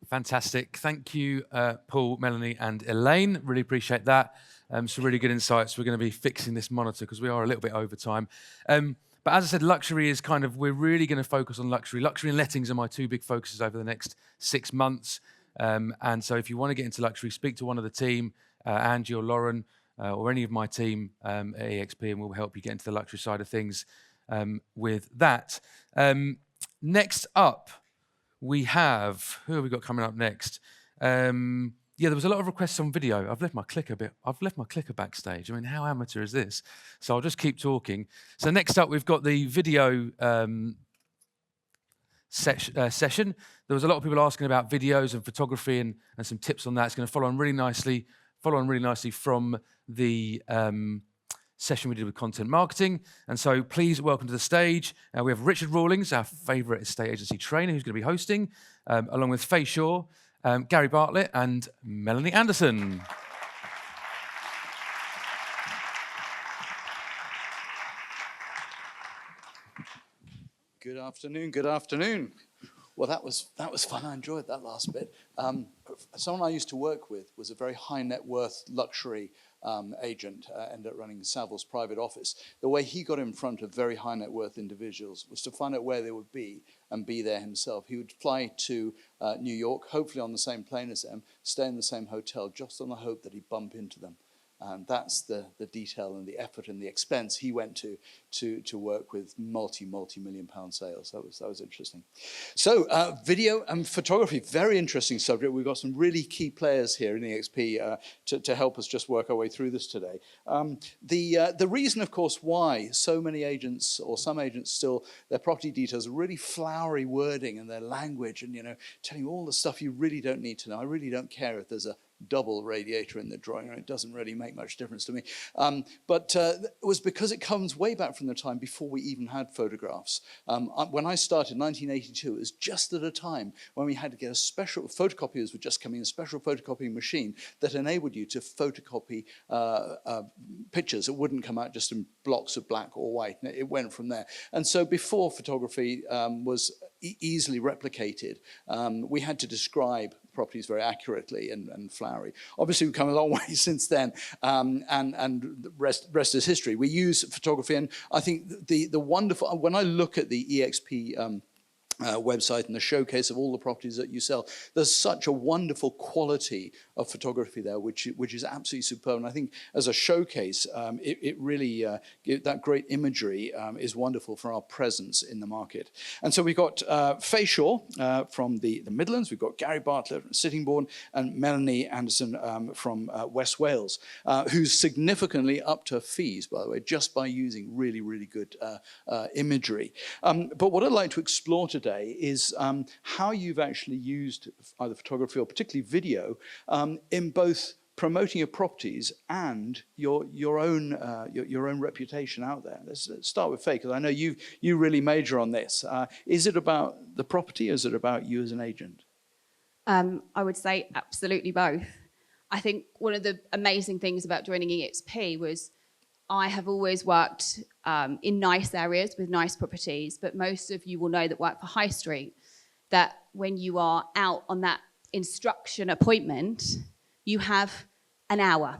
Fantastic. Thank you, Paul, Melanie, and Elaine. Really appreciate that. Some really good insights. We're going to be fixing this monitor because we are a little bit over time. But as I said, luxury is we're really going to focus on luxury. Luxury and lettings are my two big focuses over the next 6 months. And so if you want to get into luxury, speak to one of the team, Angie or Lauren, or any of my team at EXP, and we'll help you get into the luxury side of things with that. Next up, we have, who have we got coming up next? There was a lot of requests on video. I've left my clicker backstage. I mean, how amateur is this? So I'll just keep talking. So next up, we've got the video session. There was a lot of people asking about videos and photography and some tips on that. It's going to follow on really nicely from the session we did with content marketing. And so please welcome to the stage. We have Richard Rawlings, our favourite estate agency trainer, who's going to be hosting, along with Faye Shaw, Gary Bartlett, and Melanie Anderson. Good afternoon, good afternoon. Well, that was fun. I enjoyed that last bit. Someone I used to work with was a very high net worth luxury agent, ended up running Savills private office. The way he got in front of very high net worth individuals was to find out where they would be and be there himself. He would fly to New York, hopefully on the same plane as them, stay in the same hotel, just on the hope that he'd bump into them. And that's the detail and the effort and the expense he went to work with multi-million pound sales. That was interesting. So video and photography, very interesting subject. We've got some really key players here in EXP to help us just work our way through this today. The reason, of course, why so many agents, or some agents still, their property details are really flowery wording and their language, and telling you all the stuff you really don't need to know. I really don't care if there's a double radiator in the drawing room. It doesn't really make much difference to me. But it was because it comes way back from the time before we even had photographs. When I started in 1982, it was just at a time when we had to get a special, photocopiers were just coming, a special photocopying machine that enabled you to photocopy pictures. It wouldn't come out just in blocks of black or white. It went from there. And so before photography was easily replicated, we had to describe properties very accurately and flowery. Obviously, we've come a long way since then, and the rest is history. We use photography, and I think the wonderful, when I look at the EXP website and the showcase of all the properties that you sell, there's such a wonderful quality of photography there, which is absolutely superb. And I think as a showcase, it really, that great imagery is wonderful for our presence in the market. And so we've got Faye Shaw from the Midlands, we've got Gary Bartlett from Sittingbourne, and Melanie Anderson from West Wales, who's significantly upped her fees, by the way, just by using really, really good imagery. But what I'd like to explore today is how you've actually used either photography or particularly video in both promoting your properties and your own reputation out there. Let's start with Faye, because I know you really major on this. Is it about the property, or is it about you as an agent? I would say absolutely both. I think one of the amazing things about joining EXP was I have always worked in nice areas with nice properties, but most of you will know that work for High Street, that when you are out on that instruction appointment, you have an hour.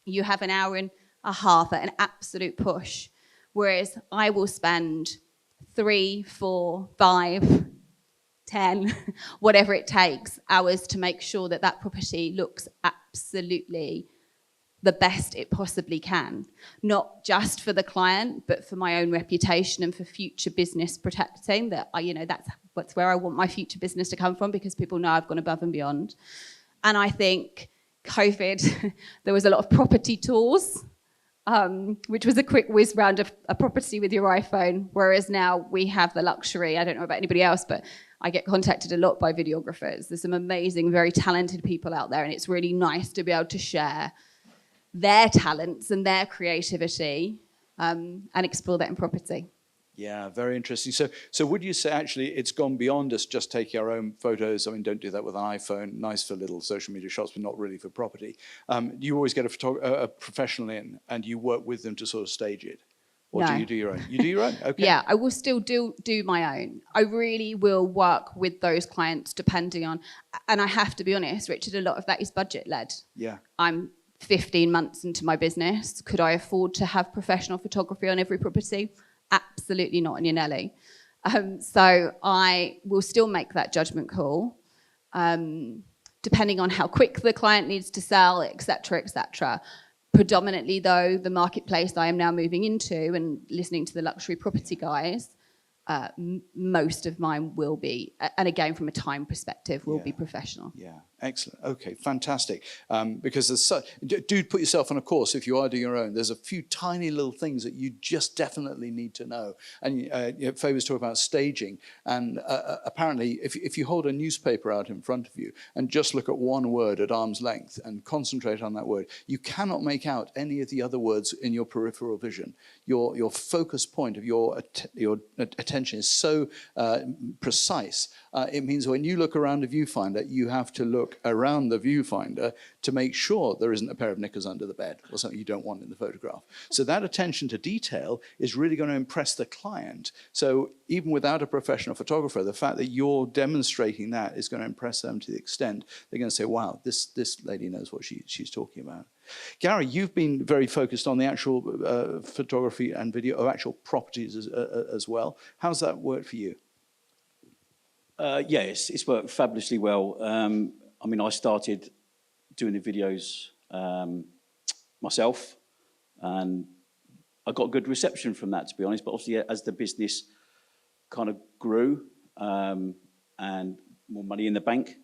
You have an hour and a half at an absolute push, whereas I will spend 3, 4, 5, 10, whatever it takes, hours to make sure that that property looks absolutely the best it possibly can, not just for the client, but for my own reputation and for future business protecting. That that's where I want my future business to come from, because people know I've gone above and beyond. And I think COVID, there was a lot of property tours, which was a quick whiz round of a property with your iPhone, whereas now we have the luxury. I don't know about anybody else, but I get contacted a lot by videographers. There's some amazing, very talented people out there, and it's really nice to be able to share their talents and their creativity and explore that in property. Yeah, very interesting. So would you say actually it's gone beyond us just taking our own photos? I mean, don't do that with an iPhone. Nice for little social media shots, but not really for property. You always get a professional in, and you work with them to sort of stage it. Or No. do you do your own? You do your own? Okay. Yeah, I will still do my own. I really will work with those clients depending on, and I have to be honest, Richard, a lot of that is budget led. Yeah. I'm 15 months into my business. Could I afford to have professional photography on every property? Absolutely not, in your Nelly. So I will still make that judgment call, depending on how quick the client needs to sell, et cetera, et cetera. Predominantly, though, the marketplace I am now moving into and listening to the luxury property guys, most of mine will be, and again, from a time perspective, will be professional. Yeah, excellent. Okay, fantastic. Because there's do put yourself on a course if you are doing your own. There's a few tiny little things that you just definitely need to know. And Faye was talking about staging. And apparently, if you hold a newspaper out in front of you and just look at one word at arm's length and concentrate on that word, you cannot make out any of the other words in your peripheral vision. Your focus point of your attention is so precise. It means when you look around a viewfinder, you have to look around the viewfinder to make sure there isn't a pair of knickers under the bed or something you don't want in the photograph. So that attention to detail is really going to impress the client. So even without a professional photographer, the fact that you're demonstrating that is going to impress them to the extent they're going to say, wow, this lady knows what she's talking about. Gary, you've been very focused on the actual photography and video of actual properties as well. How's that worked for you? Yeah, it's worked fabulously well. I mean, I started doing the videos myself, and I got good reception from that, to be honest. But obviously, as the business kind of grew and more money in the bank,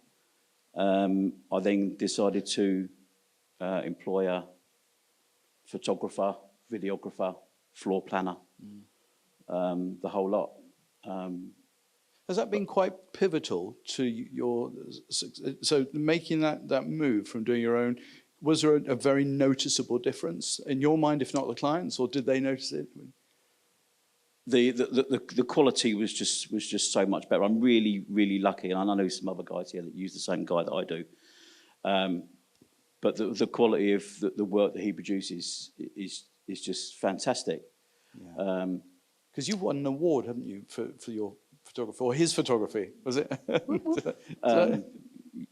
I then decided to employ a photographer, videographer, floor planner, the whole lot. Has that been quite pivotal to your, so making that move from doing your own, was there a very noticeable difference in your mind, if not the clients, or did they notice it? The quality was just so much better. I'm really lucky, and I know some other guys here that use the same guy that I do. But the quality of the work that he produces is just fantastic. Because you've won an award, haven't you, for your photography, or his photography, was it?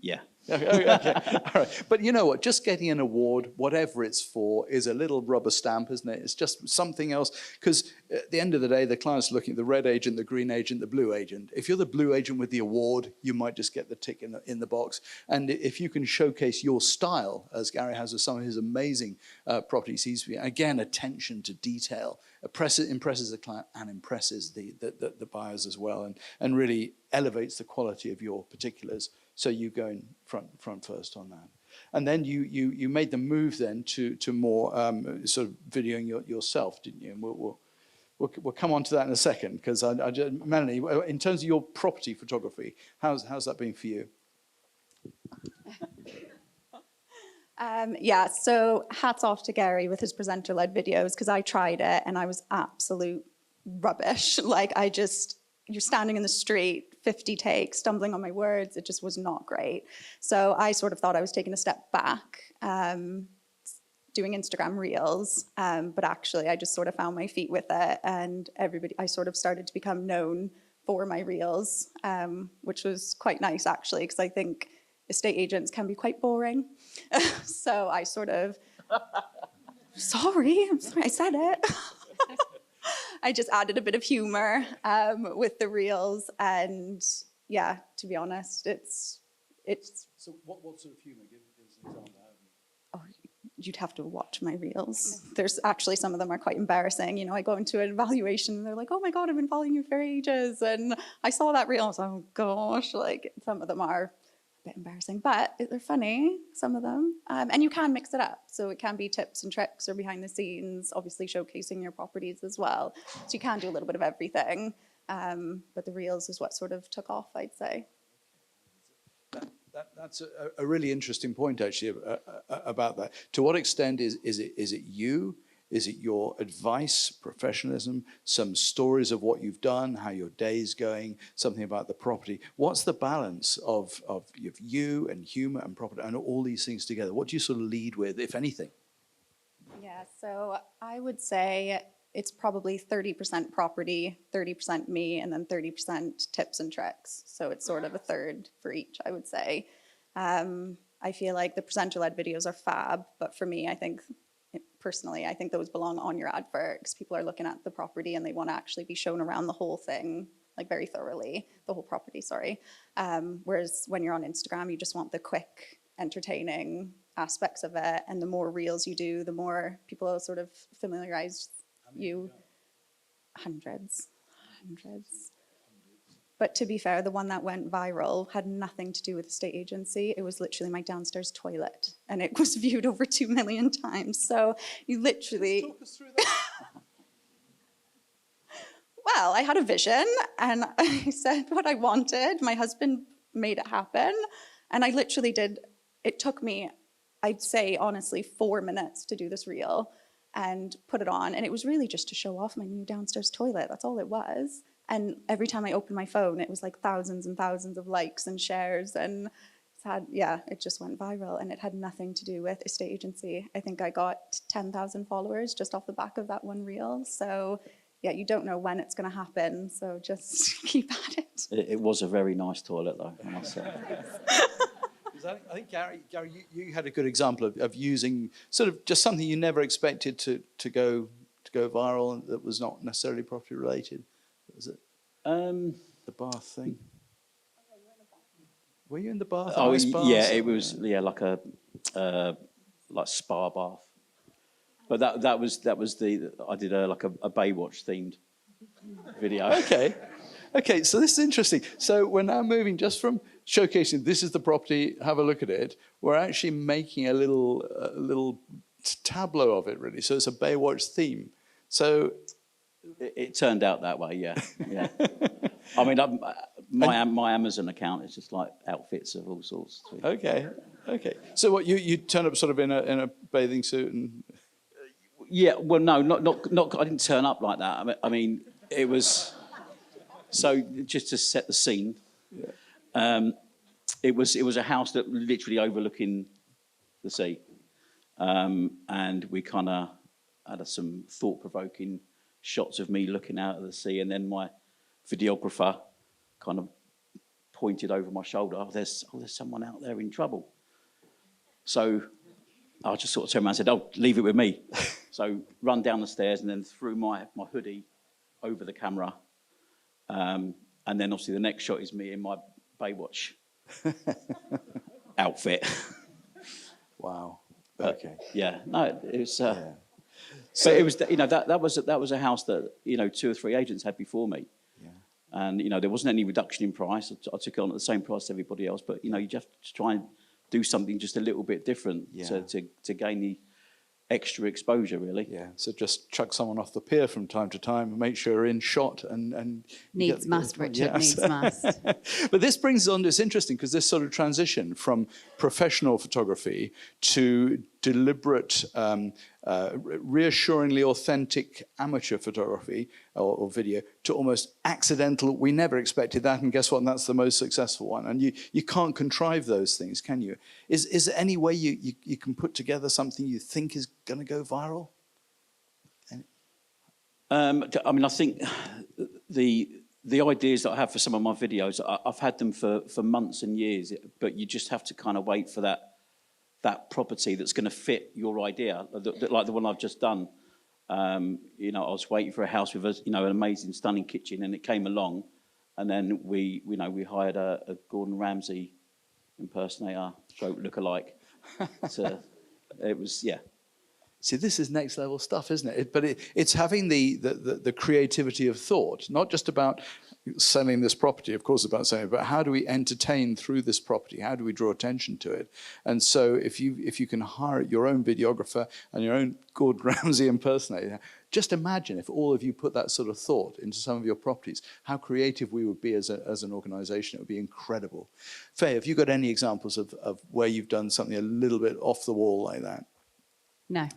Yeah. Okay. All right. But you know what? Just getting an award, whatever it's for, is a little rubber stamp, isn't it? It's just something else. Because at the end of the day, the client's looking at the red agent, the green agent, the blue agent. If you're the blue agent with the award, you might just get the tick in the box. And if you can showcase your style, as Gary has with some of his amazing properties, he's, again, attention to detail, impresses the client and impresses the buyers as well, and really elevates the quality of your particulars. So you go in front first on that. And then you made the move then to more sort of videoing yourself, didn't you? And we'll come on to that in a second, because Melanie, in terms of your property photography, how's that been for you? Yeah, so hats off to Gary with his presenter-led videos, because I tried it and I was absolute rubbish. Like, you're standing in the street, 50 takes, stumbling on my words. It just was not great. So I sort of thought I was taking a step back, doing Instagram Reels, but actually I just sort of found my feet with it, and I sort of started to become known for my Reels, which was quite nice actually, because I think estate agents can be quite boring. So I sort of, I'm sorry, I said it. I just added a bit of humor with the Reels, and yeah, to be honest, it's. So what sort of humor? Give us an example. Oh, you'd have to watch my Reels. There's actually, some of them are quite embarrassing. You know, I go into an evaluation and they're like, oh my God, I've been following you for ages. And I saw that Reel. I was like, oh gosh, like some of them are a bit embarrassing, but they're funny, some of them. And you can mix it up. So it can be tips and tricks or behind the scenes, obviously showcasing your properties as well. So you can do a little bit of everything. But the Reels is what sort of took off, I'd say. That's a really interesting point, actually, about that. To what extent is it you? Is it your advice, professionalism, some stories of what you've done, how your day's going, something about the property? What's the balance of you and humor and property and all these things together? What do you sort of lead with, if anything? Yeah, so I would say it's probably 30% property, 30% me, and then 30% tips and tricks. So it's sort of a third for each, I would say. I feel like the presenter-led videos are fab, but for me, I think, personally, I think those belong on your advert because people are looking at the property and they want to actually be shown around the whole thing, like very thoroughly, the whole property, sorry. Whereas when you're on Instagram, you just want the quick, entertaining aspects of it, and the more reels you do, the more people sort of familiarize you. Hundreds. But to be fair, the one that went viral had nothing to do with the estate agency. It was literally my downstairs toilet, and it was viewed over 2 million times. So you literally... Talk us through that. Well, I had a vision, and I said what I wanted. My husband made it happen, and I literally did... It took me, I'd say, honestly, 4 minutes to do this reel and put it on, and it was really just to show off my new downstairs toilet. That's all it was. And every time I opened my phone, it was like thousands and thousands of likes and shares, and it just went viral, and it had nothing to do with estate agency. I think I got 10,000 followers just off the back of that one reel. So yeah, you don't know when it's going to happen, so just keep at it. It was a very nice toilet, though, I must say. I think, Gary, you had a good example of using sort of just something you never expected to go viral and that was not necessarily property related. Was it the bath thing? Were you in the bath? Oh, Ice bath? yeah, it was like a like spa bath. But that was I did a Baywatch themed video. Okay, so this is interesting. So we're now moving just from showcasing this is the property, have a look at it. We're actually making a little tableau of it, really. So it's a Baywatch theme. So it turned out that way, yeah. I mean, my Amazon account is just like outfits of all sorts. Okay. So what you turn up sort of in a bathing suit and? Yeah, well, no, not. I didn't turn up like that. I mean, it was. So just to set the scene, it was a house that literally overlooking the sea, and we kind of had some thought-provoking shots of me looking out at the sea, and then my videographer kind of pointed over my shoulder. There's someone out there in trouble. So I just sort of turned around and said, "Oh, leave it with me." So run down the stairs and then threw my hoodie over the camera. And then obviously the next shot is me in my Baywatch outfit. Wow. Okay. Yeah. No, it was. So but it was, that was a house that 2 or 3 agents had before me. Yeah. And there wasn't any reduction in price. I took it on at the same price as everybody else. But you have to try and do something just a little bit different to gain the extra exposure, really. Yeah, so just chuck someone off the pier from time to time, make sure you're in shot and needs must, Richard, needs must. But this brings us on, it's interesting because this sort of transition from professional photography to deliberate, reassuringly authentic amateur photography or video to almost accidental, we never expected that, and guess what, and that's the most successful one. And you can't contrive those things, can you? Is there any way you can put together something you think is going to go viral? I mean, I think the ideas that I have for some of my videos, I've had them for months and years, but you just have to kind of wait for that property that's going to fit your idea, like the one I've just done. I was waiting for a house with an amazing, stunning kitchen, and it came along, and then we hired a Gordon Ramsay impersonator, lookalike. So it was, yeah. See, this is next level stuff, isn't it? But it's having the creativity of thought, not just about selling this property, of course, about selling it, but how do we entertain through this property? How do we draw attention to it? And so if you can hire your own videographer and your own Gordon Ramsay impersonator, just imagine if all of you put that sort of thought into some of your properties, how creative we would be as an organization. It would be incredible. Faye, have you got any examples of where you've done something a little bit off the wall like that? No.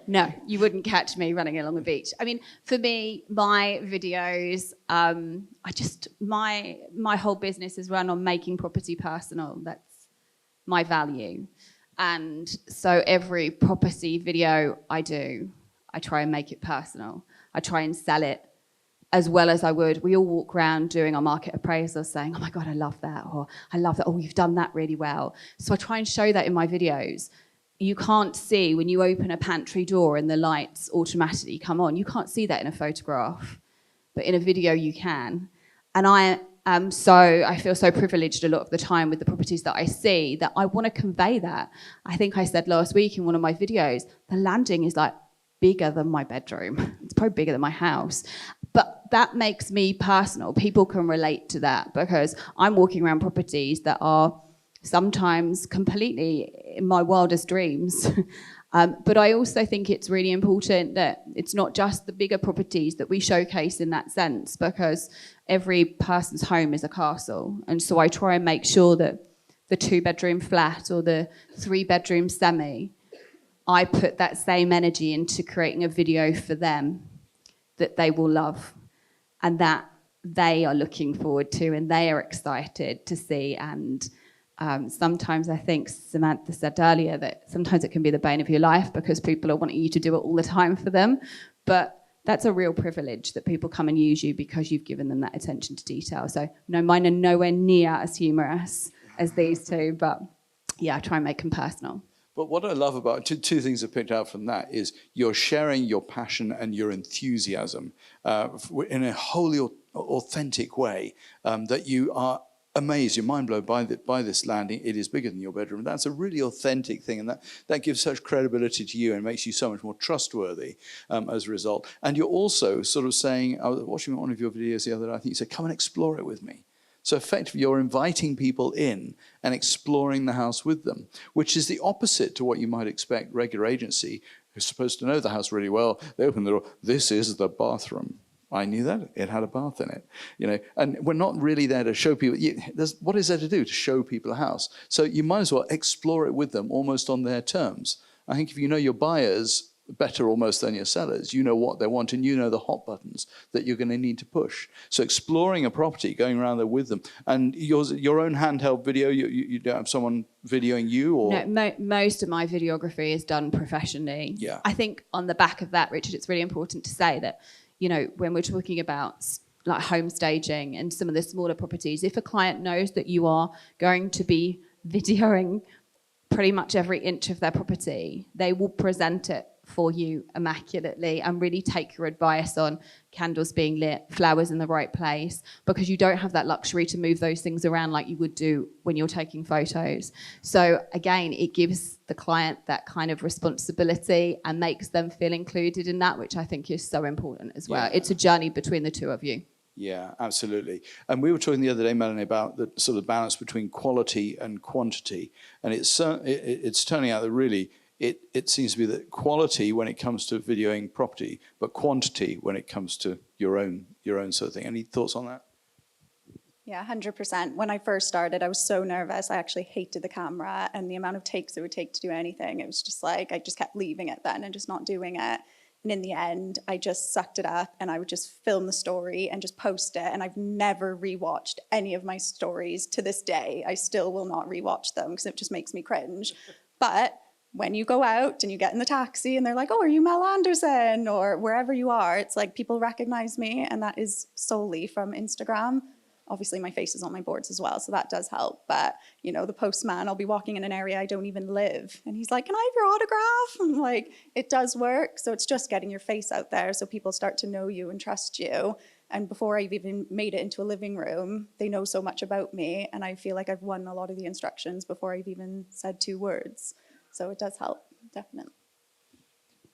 No, you wouldn't catch me running along the beach. I mean, for me, my videos, my whole business is run on making property personal. That's my value. And so every property video I do I try and make it personal. I try and sell it as well as I would. We all walk around doing our market appraisals saying, oh my God, I love that, or I love that, oh, you've done that really well. So I try and show that in my videos. You can't see when you open a pantry door and the lights automatically come on. You can't see that in a photograph, but in a video you can. And I feel so privileged a lot of the time with the properties that I see that I want to convey that. I think I said last week in one of my videos, the landing is like bigger than my bedroom. It's probably bigger than my house. But that makes me personal. People can relate to that because I'm walking around properties that are sometimes completely in my wildest dreams. But I also think it's really important that it's not just the bigger properties that we showcase in that sense, because every person's home is a castle. And so I try and make sure that the 2-bedroom flat or the 3-bedroom semi, I put that same energy into creating a video for them that they will love and that they are looking forward to and they are excited to see. And sometimes I think Samantha said earlier that sometimes it can be the bane of your life because people are wanting you to do it all the time for them. But that's a real privilege that people come and use you because you've given them that attention to detail. So no, mine are nowhere near as humorous as these two, but yeah, I try and make them personal. But what I love about, two things I picked out from that is you're sharing your passion and your enthusiasm in a wholly authentic way, that you are amazed, you're mind blown by this landing. It is bigger than your bedroom. That's a really authentic thing, and that gives such credibility to you and makes you so much more trustworthy as a result. And you're also sort of saying, I was watching one of your videos the other day, I think you said, come and explore it with me. So effectively, you're inviting people in and exploring the house with them, which is the opposite to what you might expect regular agency, who's supposed to know the house really well. They open the door, this is the bathroom. I knew that, it had a bath in it, and we're not really there to show people, what is there to do to show people a house? So you might as well explore it with them almost on their terms. I think if you know your buyers better almost than your sellers, you know what they want and you know the hot buttons that you're going to need to push. So exploring a property, going around there with them, and your own handheld video, you don't have someone videoing you? Or no, most of my videography is done professionally. Yeah. I think on the back of that, Richard, it's really important to say that, when we're talking about like home staging and some of the smaller properties, if a client knows that you are going to be videoing pretty much every inch of their property, they will present it for you immaculately and really take your advice on candles being lit, flowers in the right place, because you don't have that luxury to move those things around like you would do when you're taking photos. So again, it gives the client that kind of responsibility and makes them feel included in that, which I think is so important as well. Yeah. It's a journey between the two of you. Yeah, absolutely. And we were talking the other day, Melanie, about the sort of balance between quality and quantity. And it's turning out that really it seems to be that quality when it comes to videoing property, but quantity when it comes to your own sort of thing. Any thoughts on that? Yeah, 100%. When I first started, I was so nervous. I actually hated the camera and the amount of takes it would take to do anything. It was just like, I just kept leaving it then and just not doing it. And in the end, I just sucked it up and I would just film the story and just post it. And I've never rewatched any of my stories to this day. I still will not rewatch them because it just makes me cringe. But when you go out and you get in the taxi and they're like, oh, are you Mel Anderson? Or wherever you are, it's like people recognize me, and that is solely from Instagram. Obviously, my face is on my boards as well, so that does help. But, the postman, I'll be walking in an area I don't even live, and he's like, can I have your autograph? I'm like, it does work. So it's just getting your face out there so people start to know you and trust you. And before I've even made it into a living room, they know so much about me, and I feel like I've won a lot of the instructions before I've even said 2 words. So it does help, definitely.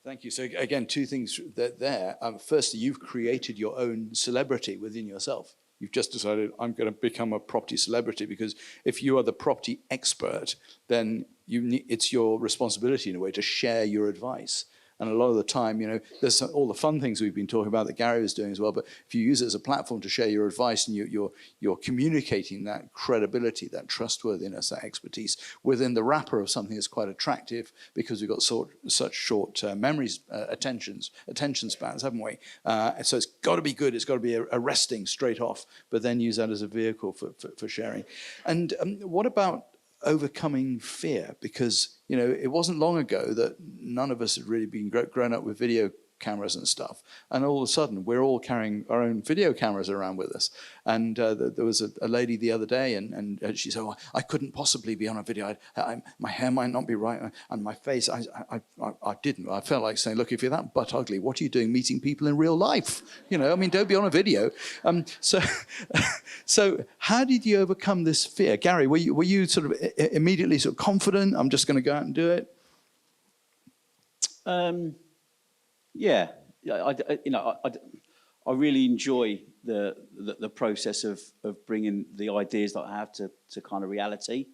Thank you. So again, 2 things there. Firstly, you've created your own celebrity within yourself. You've just decided, I'm going to become a property celebrity, because if you are the property expert, then it's your responsibility in a way to share your advice. And a lot of the time, there's all the fun things we've been talking about that Gary was doing as well. But if you use it as a platform to share your advice and you're communicating that credibility, that trustworthiness, that expertise within the wrapper of something that's quite attractive, because we've got such short memories, attention spans, haven't we? So it's got to be good. It's got to be arresting straight off, but then use that as a vehicle for sharing. And what about overcoming fear? Because it wasn't long ago that none of us had really been grown up with video cameras and stuff. And all of a sudden, we're all carrying our own video cameras around with us. And there was a lady the other day, and she said, "Oh, I couldn't possibly be on a video. My hair might not be right, and my face, I didn't. I felt like saying, look, if you're that butt ugly, what are you doing meeting people in real life? You know, I mean, don't be on a video." So how did you overcome this fear? Gary, were you sort of immediately sort of confident, I'm just going to go out and do it? Yeah, I really enjoy the process of bringing the ideas that I have to kind of reality.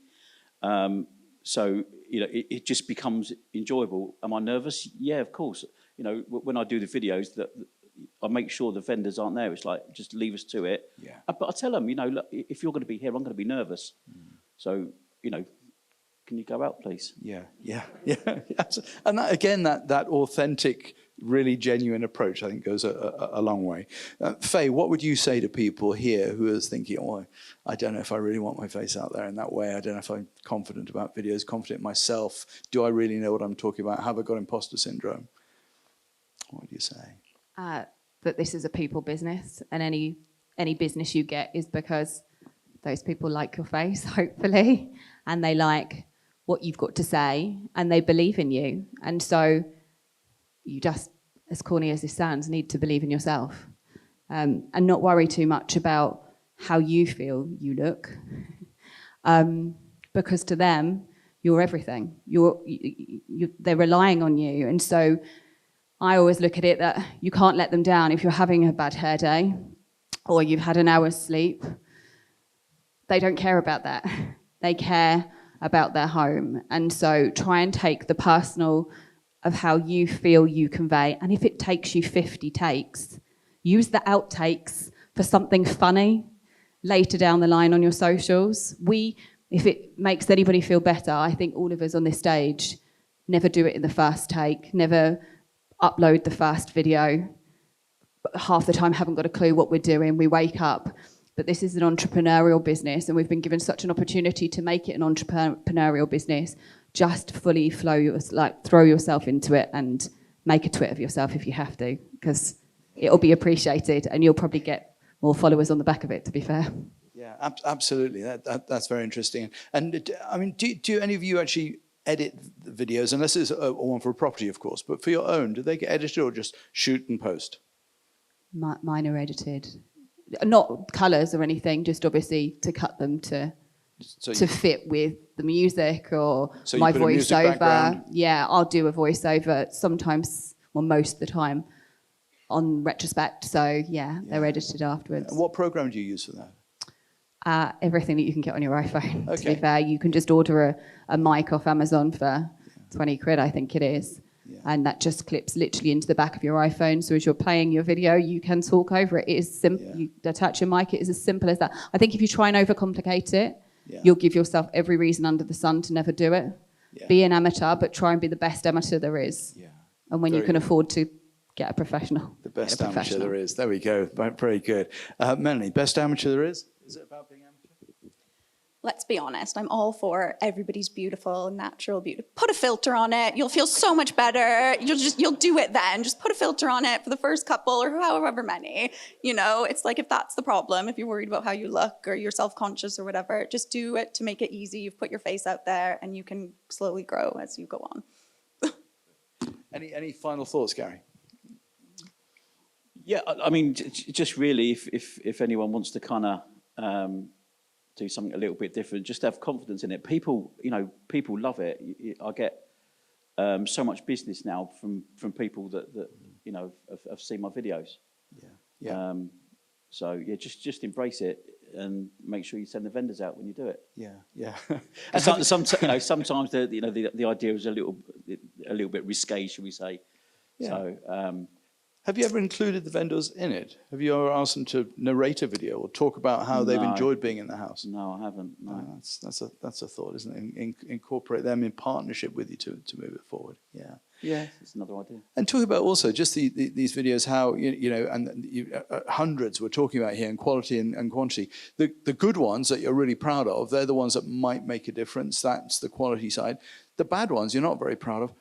So it just becomes enjoyable. Am I nervous? Yeah, of course. You know, when I do the videos, that I make sure the vendors aren't there. It's like, just leave us to it. Yeah. But I tell them, you know, look, if you're going to be here, I'm going to be nervous. So, you know, can you go out, please? Yeah. And that, again, that authentic, really genuine approach, I think, goes a long way. Faye, what would you say to people here who are thinking, oh, I don't know if I really want my face out there in that way. I don't know if I'm confident about videos, confident myself. Do I really know what I'm talking about? Have I got imposter syndrome? What would you say? That this is a people business, and any business you get is because those people like your face, hopefully, and they like what you've got to say, and they believe in you. And so you just, as corny as this sounds, need to believe in yourself, and not worry too much about how you feel you look, because to them, you're everything. They're relying on you. And so I always look at it that you can't let them down. If you're having a bad hair day or you've had an hour's sleep, they don't care about that. They care about their home. And so try and take the personal of how you feel you convey. And if it takes you 50 takes, use the outtakes for something funny later down the line on your socials. If it makes anybody feel better, I think all of us on this stage never do it in the first take, never upload the first video. Half the time haven't got a clue what we're doing. We wake up. But this is an entrepreneurial business, and we've been given such an opportunity to make it an entrepreneurial business. Just fully throw yourself into it and make a twit of yourself if you have to, because it'll be appreciated and you'll probably get more followers on the back of it, to be fair. Yeah, absolutely. That's very interesting. And I mean, do any of you actually edit the videos, unless it's one for a property, of course, but for your own, do they get edited or just shoot and post? Mine are edited. Not colours or anything, just obviously to cut them to fit with the music or so my put a music voiceover. background? Yeah, I'll do a voiceover sometimes, well, most of the time on retrospect. So yeah, they're edited afterwards. And what program do you use for that? Everything that you can get on your iPhone. Okay. To be fair, you can just order a mic off Amazon for 20 quid, I think it is. Yeah. And that just clips literally into the back of your iPhone. So as you're playing your video, you can talk over it. It is simple. Yeah. You attach your mic. It is as simple as that. I think if you try and overcomplicate it, you'll give yourself every reason under the sun to never do it. Yeah. Be an amateur, but try and be the best amateur there is. Yeah. And when you can afford to get a professional. The best amateur there is. There we go. Very good. Melanie, best amateur there is? Is it about being amateur? Let's be honest, I'm all for everybody's beautiful, natural beauty. Put a filter on it, you'll feel so much better. You'll do it then. Just put a filter on it for the first couple or however many. You know, it's like if that's the problem, if you're worried about how you look or you're self-conscious or whatever, just do it to make it easy. You've put your face out there and you can slowly grow as you go on. Any final thoughts, Gary? Yeah, I mean, just really, if anyone wants to kind of do something a little bit different, just have confidence in it. People love it. I get so much business now from people that have seen my videos. Yeah. So yeah, just embrace it and make sure you send the vendors out when you do it. Yeah. And sometimes the idea is a little bit risque, should we say? Yeah. So. Have you ever included the vendors in it? Have you ever asked them to narrate a video or talk about how they've enjoyed being in the house? No, I haven't. No. That's a thought, isn't it? Incorporate them in partnership with you to move it forward. Yeah. Yeah, it's another idea. And talk about also just these videos, how hundreds we're talking about here in quality and quantity. The good ones that you're really proud of, they're the ones that might make a difference. That's the quality side. The bad ones you're not very proud of.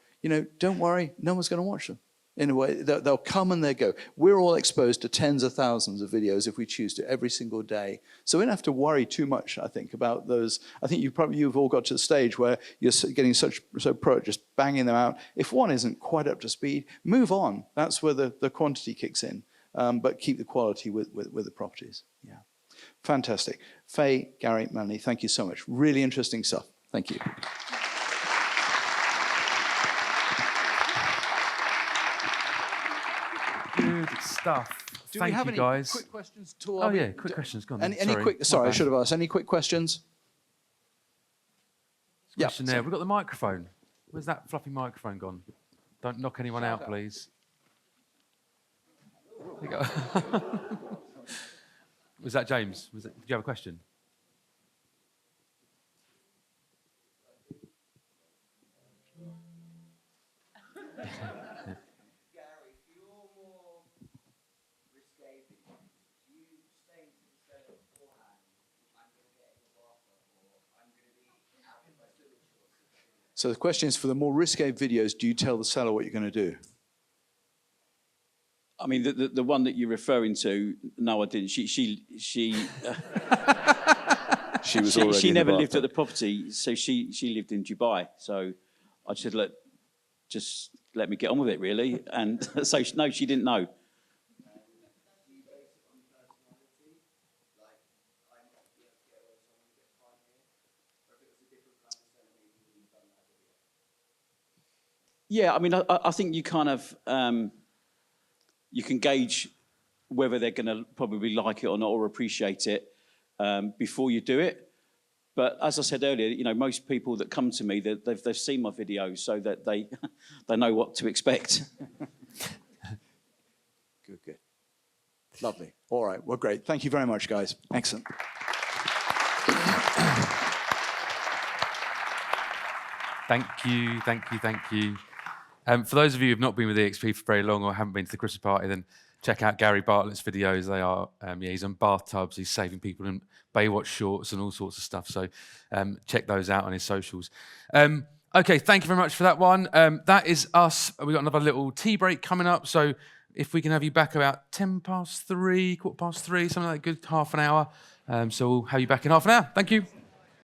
Don't worry, no one's going to watch them. In a way, they'll come and they go. We're all exposed to tens of thousands of videos if we choose to every single day. So we don't have to worry too much, I think, about those. I think you've all got to the stage where you're getting so pro at just banging them out. If one isn't quite up to speed, move on. That's where the quantity kicks in. But keep the quality with the properties. Yeah, fantastic. Faye, Gary, Melanie, thank you so much. Really interesting stuff. Thank you. Good stuff. Do Thank we have you, any guys. quick questions at all? Oh, yeah, quick questions. Go on then. Any quick? My Sorry, I bad. should have asked. Any quick questions? Question there. We've got the microphone. Where's that fluffy microphone gone? Don't knock anyone out, please. There you go. Was that James? Did you have a question? So the question is, for the more risque videos, do you tell the seller what you're going to do? I mean, the one that you're referring to, no, I didn't. She was already she in the never lived bathtub. at the property, so she lived in Dubai. So I said, look, just let me get on with it, really. And so no, she didn't know. Yeah, I mean, I think you kind of you can gauge whether they're going to probably like it or not or appreciate it before you do it. But as I said earlier, you know, most people that come to me, they've seen my videos, so that they know what to expect. Good. Lovely. All right. Well, great. Thank you very much, guys. Excellent. Thank you. For those of you who've not been with EXP for very long or haven't been to the Christmas party, then check out Gary Bartlett's videos. They are, he's on bathtubs, he's saving people in Baywatch shorts and all sorts of stuff. So check those out on his socials. Okay, thank you very much for that one. That is us. We've got another little tea break coming up. So if we can have you back about 3:10, 3:15, something like that, good half an hour. So we'll have you back in half an hour. Thank you.